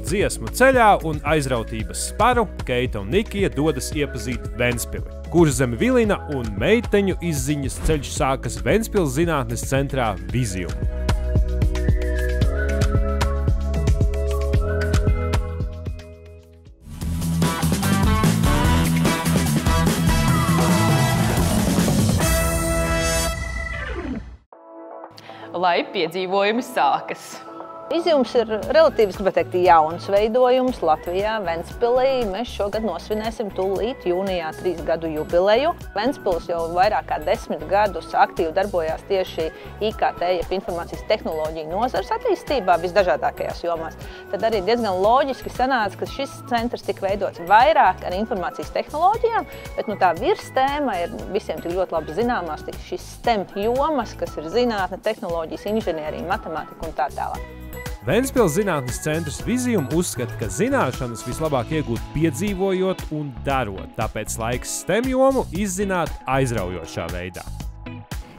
dziesmu ceļā un aizrautības sparu Keita un Nikija dodas iepazīt Ventspili. Kurzeme vilina un meiteņu izziņas ceļš sākas Ventspils zinātnes centrā Visium. Lai piedzīvojumi sākas. Visiums ir relatīvi, gribētu teikt, jauns veidojums Latvijā, Ventspilī. Mēs šogad nosvinēsim tūlīt jūnijā 3 gadu jubileju. Ventspils jau vairāk kā 10 gadus aktīvi darbojās tieši IKT, jeb informācijas tehnoloģiju nozares attīstībā visdažādākajās jomās. Tad arī diezgan loģiski sanāca, ka šis centrs tika veidots vairāk ar informācijas tehnoloģijām, bet tā virstēma ir visiem tik ļoti labi zināmās, šis STEM jomas, kas ir zinātne, tehnoloģijas, inženierija, matemātika un tā tālāk. Ventspils zinātnes centrs Visium uzskata, ka zināšanas vislabāk iegūt piedzīvojot un darot, tāpēc laiks STEM jomu izzināt aizraujošā veidā.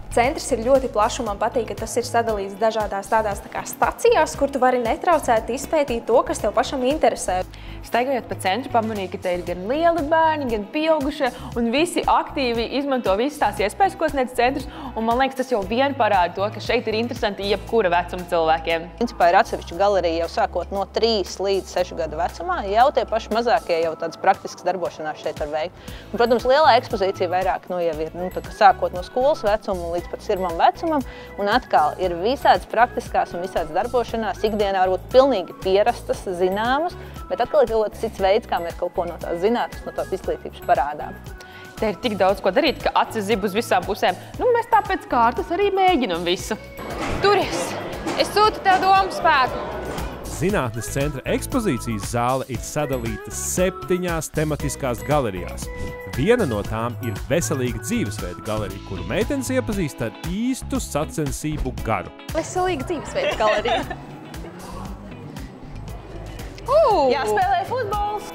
Centrs ir ļoti plašs, un man patīk, ka tas ir sadalīts dažādās tādās stacijās, kur tu vari netraucēti izpētīt to, kas tev pašam interesē. Staigājot pa centru, pamanīju, ka te ir gan lieli bērni, gan pieaugušie, un visi aktīvi izmanto visas tās iespējas, ko sniedz centrs, un man liekas, tas jau vien parāda to, ka šeit ir interesanti jebkura vecuma cilvēkiem. Principā ir atsevišķa galerija jau sākot no 3 līdz 6 gadu vecumā, jau tie paši mazākie jau tādas praktiskas darbošanās šeit var veikt. Un, protams, lielā ekspozīcija vairāk jau ir sākot no skolas vecuma līdz pat sirmam vecumam, un atkal ir visādas praktiskās un visādas darbošanās, ikdienā varbūt pilnīgi pierastas, zināmas, bet atkal ir ļoti cits veids, kā mēs kaut ko no tās zinātnes, no tās izglītības parādām. Te ir tik daudz ko darīt, ka acis zib uz visām pusēm. Mēs tā pēc kārtas arī mēģinam visu. Turies! Es sūtu tev domu spēku! Zinātnes centra ekspozīcijas zāle ir sadalīta 7 tematiskās galerijās. Viena no tām ir veselīga dzīvesveida galerija, kuru meitenes iepazīst ar īstu sacensību garu. Veselīga dzīvesveida galerija. Jāspēlē futbols!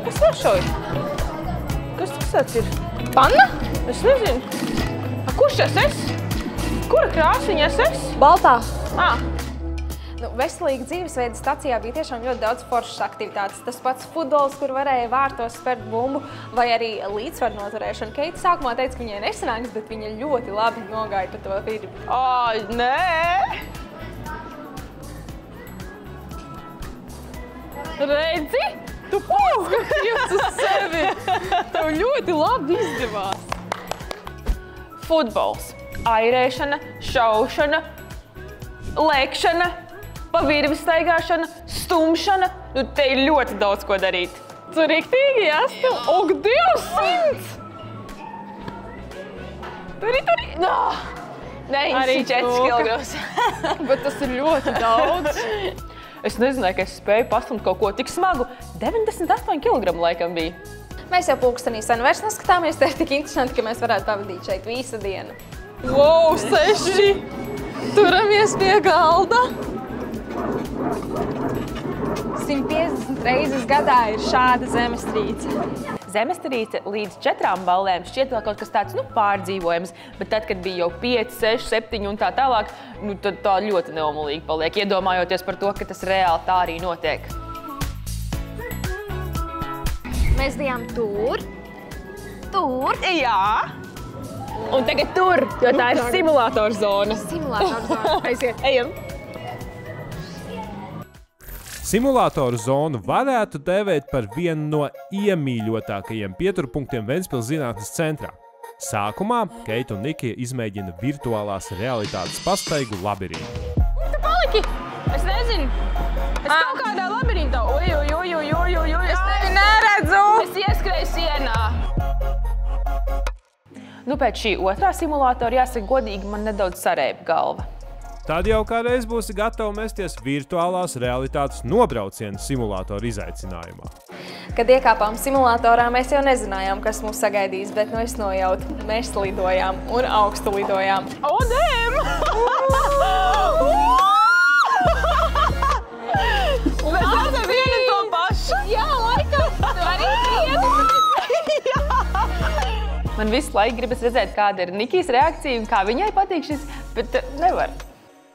Kas nošauj? Kas tas ir? Panna? Es nezinu. Kurš es esi? Kura krāsiņa es esi? Baltā. Veselīga dzīvesveida stacijā bija tiešām ļoti daudz foršas aktivitātes. Tas pats futbols, kur varēja vārtos spērt bumbu, vai arī līdzsvaru noturēšana. Keita sākumā teica, ka viņai nesanāks, bet viņa ļoti labi nogāja pa to virvi. Ai, nē! Redzi? Tu paskaties uz sevi! Tev ļoti labi izdevās! Futbols, airēšana, šaušana, lēkšana, pa virvi staigāšana, stumšana. Te ir ļoti daudz ko darīt. Tu riktīgi jāstum? Ok, 200! Turi! Nē, Arī 4 kilograms. Bet tas ir ļoti daudz. Es nezināju, ka es spēju pastumt kaut ko tik smagu. 98 kilogramu laikam bija. Mēs jau pulkstenī sen vairs neskatāmies, te ir tik interesanti, ka mēs varētu pavadīt šeit visu dienu. Wow, 6! Turamies pie galda. 150 reizes gadā ir šāda zemestrīce. Zemestrīce līdz 4 ballēm šķiet vēl kaut kas tāds, pārdzīvojams, bet tad, kad bija jau 5, 6, 7 un tā tālāk, tad tā ļoti neomulīgi paliek, iedomājoties par to, ka tas reāli tā arī notiek. Mēs bijām tur. Jā! Un tagad tur, jo tā ir simulātora zona. Simulātora zona. Aiziet, ejam! Simulātoru zonu varētu dēvēt par vienu no iemīļotākajiem pieturpunktiem Ventspils zinātnes centrā. Sākumā Keita un Nikija izmēģina virtuālās realitātes pastaigu labirintu. Tu paliki? Es nezinu. Es kaut kādā labirintā. Es tevi neredzu. Es ieskrēju sienā. Pēc šī otrā simulātora, jāsaka godīgi, man nedaudz sarēba galva. Tad jau kādreiz būsi gatava mesties virtuālās realitātes nobraucienu simulātoru izaicinājumā. Kad iekāpām simulātorā, mēs jau nezinājām, kas mūs sagaidīs, bet es nojautu. Mēs lidojām un augstu lidojām. Oh, damn! Mēs redzam vienu to pašu. Jā, laikam. Tu arī iet. Man visu laiku gribas redzēt, kāda ir Nikijas reakcija un kā viņai patīk šis, bet nevar.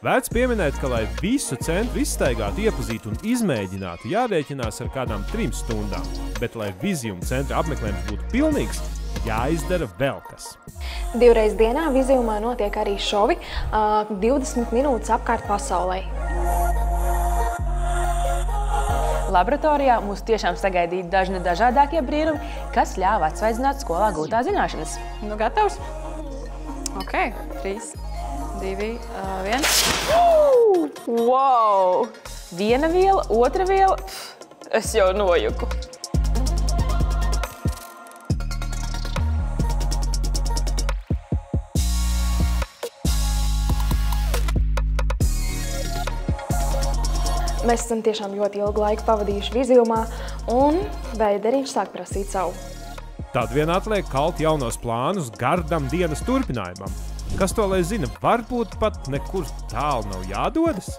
Vērts pieminēt, ka, lai visu centru izstaigātu, iepazītu un izmēģinātu, jārēķinās ar kādām 3 stundām. Bet, lai Vizium centra apmeklējums būtu pilnīgs, jāizdara vēl kas. 2 reizes dienā Viziumā notiek arī šovi 20 minūtes apkārt pasaulē. Laboratorijā mūs tiešām sagaidīja dažni dažādākie brīnumi, kas ļāva atsvaidzināt skolā gūtās zināšanas. Nu, gatavs? Ok, 3, 2, 1. Wow! Viena viela, otra viela. Es jau nojuku. Mēs esam tiešām ļoti ilgu laiku pavadījuši Viziumā, un Veideriņš sāk prasīt savu. Tad vien atliek kalt jaunos plānus gardam dienas turpinājumam. Kas to lai zina, varbūt pat nekur tālu nav jādodas?